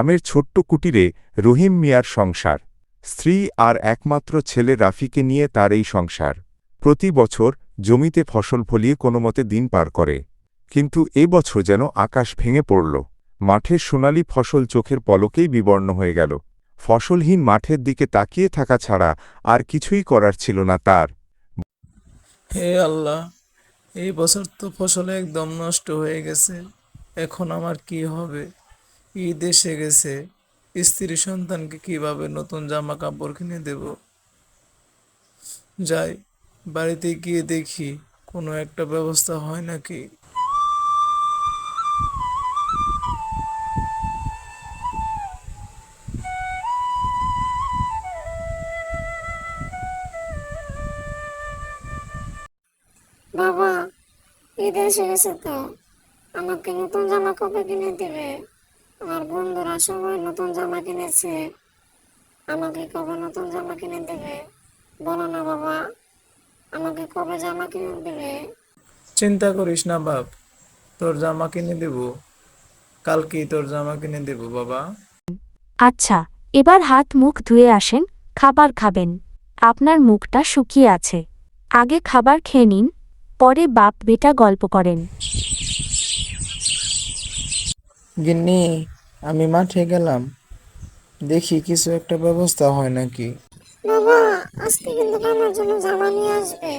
গ্রামের ছোট্ট কুটিরে রহিম মিয়ার সংসার। স্ত্রী আর একমাত্র ছেলে রাফিকে নিয়ে তার এই সংসার। প্রতি বছর জমিতে ফসল ফলিয়ে কোনোমতে দিন পার করে। কিন্তু এ বছর যেন আকাশ ভেঙে পড়ল। মাঠের সোনালি ফসল চোখের পলকেই বিবর্ণ হয়ে গেল। ফসলহীন মাঠের দিকে তাকিয়ে থাকা ছাড়া আর কিছুই করার ছিল না তার। হে আল্লাহ, এই বছর তো ফসল একদম নষ্ট হয়ে গেছে। এখন আমার কি হবে? ঈদ এসে গেছে। স্ত্রী সন্তানকে কিভাবে নতুন জামা কাপড় কিনে দেব? যাই, বাড়িতে গিয়ে দেখি কোনো একটা ব্যবস্থা হয় নাকি। বাবা, ঈদ এসে গেছে তো, আমাকে নতুন জামা কবে কিনে দিবে? আমার বন্ধুরা সবাই নতুন জামা কিনেছে, আমাকে কবে নতুন জামা কিনে দেবে? বলো না বাবা, আমাকে কবে জামা কিনে দেবে? চিন্তা করিস না বাপ, তোর জামা কিনে দেব। কালকেই তোর জামা কিনে দেব বাবা। আচ্ছা, এবার হাত মুখ ধুয়ে আসেন, খাবার খাবেন। আপনার মুখটা শুকিয়ে আছে। আগে খাবার খেয়ে নিন, পরে বাপ বেটা গল্প করেন। গিন্নি, আমি মাঠে গেলাম, দেখি কিছু একটা ব্যবস্থা হয় নাকি। বাবা, আজকে কিন্তু আমার জন্য জামা নিয়ে আসবে।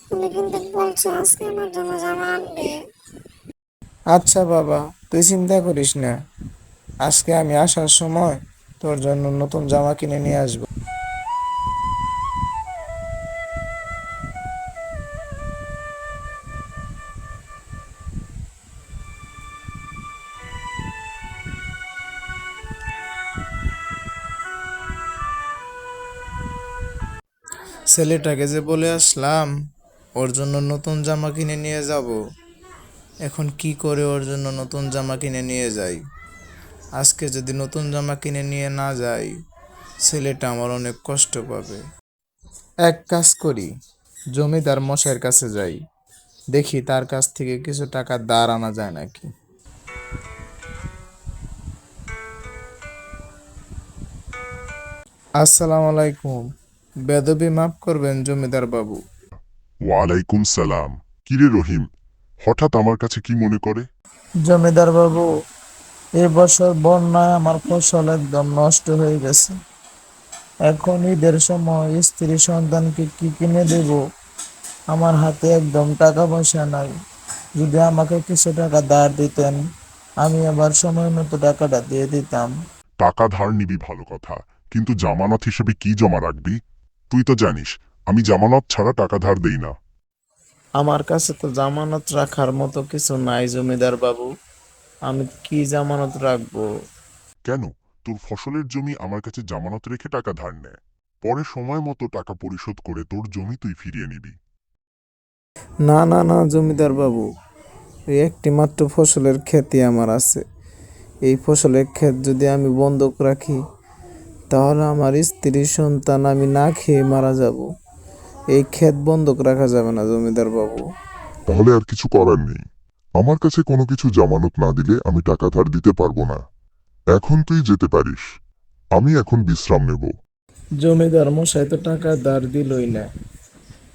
তুমি কিন্তু বলছো আজকে আমার জন্য জামা আনবে। আচ্ছা বাবা, তুই চিন্তা করিস না, আজকে আমি আসার সময় তোর জন্য নতুন জামা কিনে নিয়ে আসবো। ছেলেটাকে যে বলে আসলাম ওর জন্য নতুন জামা কিনে নিয়ে যাব, এখন কি করে ওর জন্য নতুন জামা কিনে নিয়ে যাই? আজকে যদি নতুন জামা কিনে নিয়ে না যাই, ছেলেটা আমার অনেক কষ্ট পাবে। এক কাজ করি, জমিদার মশাইয়ের কাছে যাই, দেখি তার কাছ থেকে কিছু টাকা ধার আনা যায় নাকি। আসসালামু আলাইকুম। বেদবি মাফ করবেন জমিদার বাবু। ওয়ালাইকুম সালাম। কিরে রহিম, হঠাৎ আমার কাছে কি মনে করে? জমিদার বাবু, এবছর বন্যায় আমার ফসল একদম নষ্ট হয়ে গেছে। এখন ঈদের সময় স্ত্রী সন্তানকে কি কিনে দেব? আমার হাতে একদম টাকা পয়সা নাই। যদি আমাকে কিছু টাকা ধার দিতেন, আমি আবার সময় মতো টাকাটা দিয়ে দিতাম। টাকা ধার নিবি ভালো কথা, কিন্তু জামানত হিসেবে কি জমা রাখবি? তুই তো জানিস আমি জামানত ছাড়া টাকা ধার দেই না। আমার কাছে তো জামানত রাখার মতো কিছু নাই জমিদার বাবু, আমি কি জামানত রাখবো? কেন? তোর ফসলের জমি আমার কাছে জামানত রেখে টাকা ধার নেয়, পরে সময় মতো টাকা পরিশোধ করে তোর জমি তুই ফিরিয়ে নিবি। না না না জমিদার বাবু, এই একটি মাত্র ফসলের ক্ষেতই আমার আছে। এই ফসলের ক্ষেত যদি আমি বন্ধক রাখি, তাহলে আমার স্ত্রী সন্তান আমি না খেয়ে মারা যাব। এই ক্ষেত বন্ধক রাখা যাবে না জমিদার বাবু। তাহলে আর কিছু করার নেই। আমার কাছে কোনো কিছু জামানত না দিলে আমি টাকা ধার দিতে পারবো না। এখন তুই যেতে পারিস, আমি এখন বিশ্রাম নেব। জমিদার মশাই তো টাকা ধার দিলই না।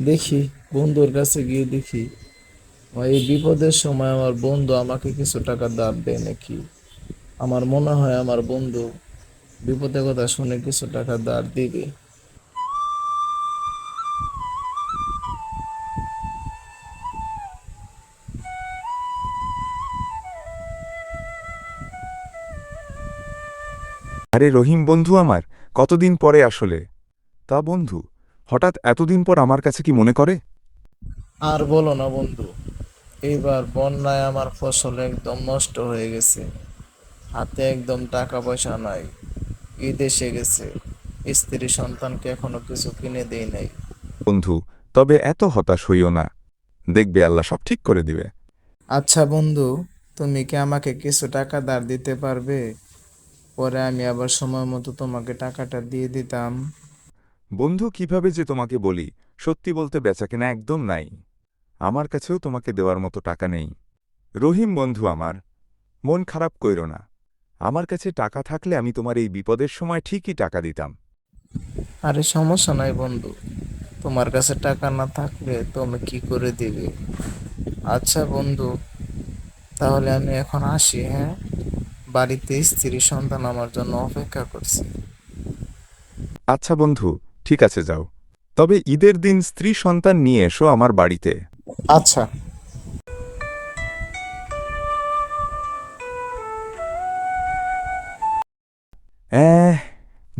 দেখি, বন্ধুর কাছে গিয়ে দেখি এই বিপদের সময় আমার বন্ধু আমাকে কিছু টাকা ধার দেয় নাকি। আমার মনে হয় আমার বন্ধু বিপদের কথা শুনে কিছু টাকা ধার দিবে। আরে রহিম বন্ধু আমার, কতদিন পরে আসলে। তা বন্ধু, হঠাৎ এতদিন পর আমার কাছে কি মনে করে? আর বলো না বন্ধু, এইবার বন্যায় আমার ফসল একদম নষ্ট হয়ে গেছে। হাতে একদম টাকা পয়সা নাই। ঈদ এসে গেছে, স্ত্রী সন্তানকে এখনো কিছু কিনে দেই নাই। বন্ধু, তবে এত হতাশ হইও না, দেখবে আল্লাহ সব ঠিক করে দিবে। আচ্ছা বন্ধু, তুমি কি আমাকে কিছু টাকা ধার দিতে পারবে? পরে আমি আবার সময় মতো তোমাকে টাকাটা দিয়ে দিতাম। বন্ধু, কিভাবে যে তোমাকে বলি, সত্যি বলতে বেচাকেনা একদম নাই। আমার কাছেও তোমাকে দেওয়ার মতো টাকা নেই। রহিম বন্ধু আমার, মন খারাপ কইরো না। আমার কাছে টাকা থাকলে আমি তোমার এই বিপদের সময় ঠিকই টাকা দিতাম। আরে সমস্যা নাই বন্ধু, তোমার কাছে টাকা না থাকলে তুমি কি করে দিবে? আচ্ছা বন্ধু, তাহলে আমি এখন আসি, হ্যাঁ? বাড়িতে স্ত্রী সন্তান আমার জন্য অপেক্ষা করছে। আচ্ছা বন্ধু, ঠিক আছে যাও। তবে ঈদের দিন স্ত্রী সন্তান নিয়ে এসো আমার বাড়িতে। আচ্ছা।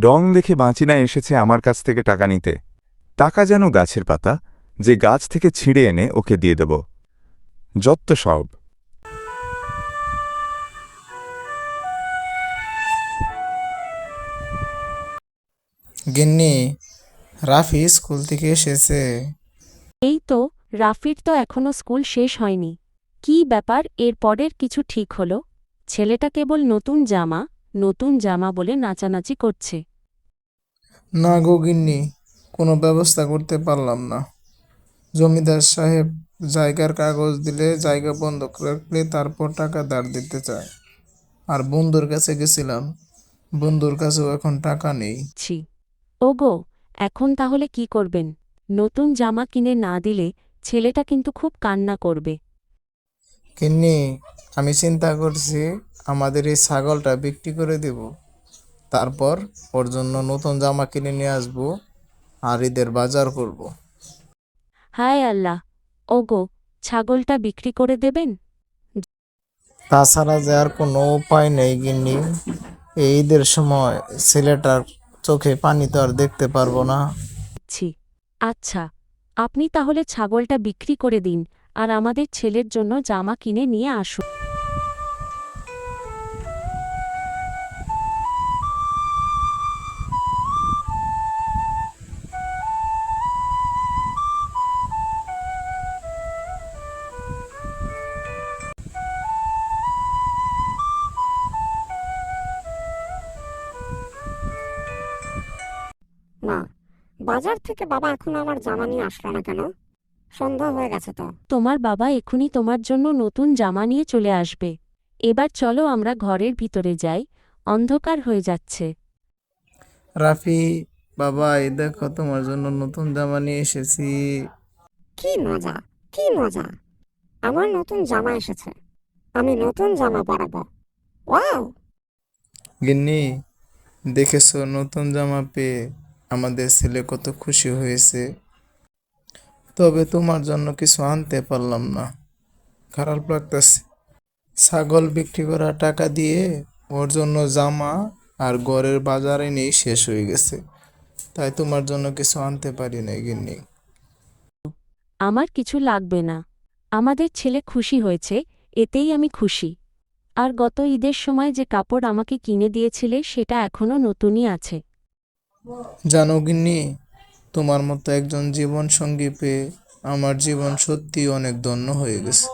ডং দেখে বাঁচিনা এসেছে আমার কাছ থেকে টাকা নিতে। টাকা যেন গাছের পাতা, যে গাছ থেকে ছিঁড়ে এনে ওকে দিয়ে দেব। যত্ত সব। গিন্নি, রাফি স্কুল থেকে এসেছে। এই তো, রাফির তো এখনো স্কুল শেষ হয়নি। কী ব্যাপার, এর পরের কিছু ঠিক হলো? ছেলেটা কেবল নতুন জামা বলে নাচানাচি করছে। না গো গিন্নি, কোনো ব্যবস্থা করতে পারলাম না। জমিদার সাহেব জায়গার কাগজ দিলে, জায়গা বন্ধক রাখলে তারপর টাকা ধার দিতে চায়। আর বন্ধুর কাছে গেছিলাম, বন্ধুর কাছেও এখন টাকা নেই। ছি, ওগো, এখন তাহলে কি করবেন? নতুন জামা কিনে না দিলে ছেলেটা কিন্তু খুব কান্না করবে। গিন্নি, আমি চিন্তা করছি আমাদের এই ছাগলটা বিক্রি করে দেব, তারপর ওর জন্য নতুন জামা কিনে নিয়ে আসবো আর ঈদের বাজার করব। হায় আল্লাহ! ওগো, ছাগলটা বিক্রি করে দেবেন? তাছাড়া যে আর কোনো উপায় নেই গিন্নি, এই ঈদের সময় ছেলেটার চোখে পানি তো আর দেখতে পারবো না। ছি, আচ্ছা, আপনি তাহলে ছাগলটা বিক্রি করে দিন আর আমাদের ছেলের জন্য জামা কিনে নিয়ে আসুন। মা, বাজার থেকে বাবা এখনো আমার জামা নিয়ে আসলো না কেন? সন্ধ্যা হয়ে গেছে তো। তোমার বাবা এখুনি তোমার জন্য নতুন জামা নিয়ে চলে আসবে। এবার চলো আমরা ঘরের ভিতরে যাই, অন্ধকার হয়ে যাচ্ছে। রাফি, বাবা এই দেখো তোমার জন্য নতুন জামা নিয়ে এসেছি। কি মজা, কি মজা! আমার নতুন জামা এসেছে, আমি নতুন জামা পরাবো। ওয়াও! গিন্নি, দেখেছো নতুন জামা পেয়ে আমাদের ছেলে কত খুশি হয়েছে। তবে তোমার জন্য কিছু আনতে পারলাম না, খারাপ লাগতেছে। ছাগল বিক্রি করা টাকা দিয়ে ওর জন্য জামা আর ঘরের বাজার এনেই শেষ হয়ে গেছে, তাই তোমার জন্য কিছু আনতে পারি না গিন্নি। আমার কিছু লাগবে না, আমাদের ছেলে খুশি হয়েছে, এতেই আমি খুশি। আর গত ঈদের সময় যে কাপড় আমাকে কিনে দিয়েছিলে সেটা এখনো নতুনই আছে। জানো গিন্নি, তোমার মতো একজন জীবন সঙ্গী পেয়ে আমার জীবন সত্যি অনেক ধন্য হয়ে গেছে।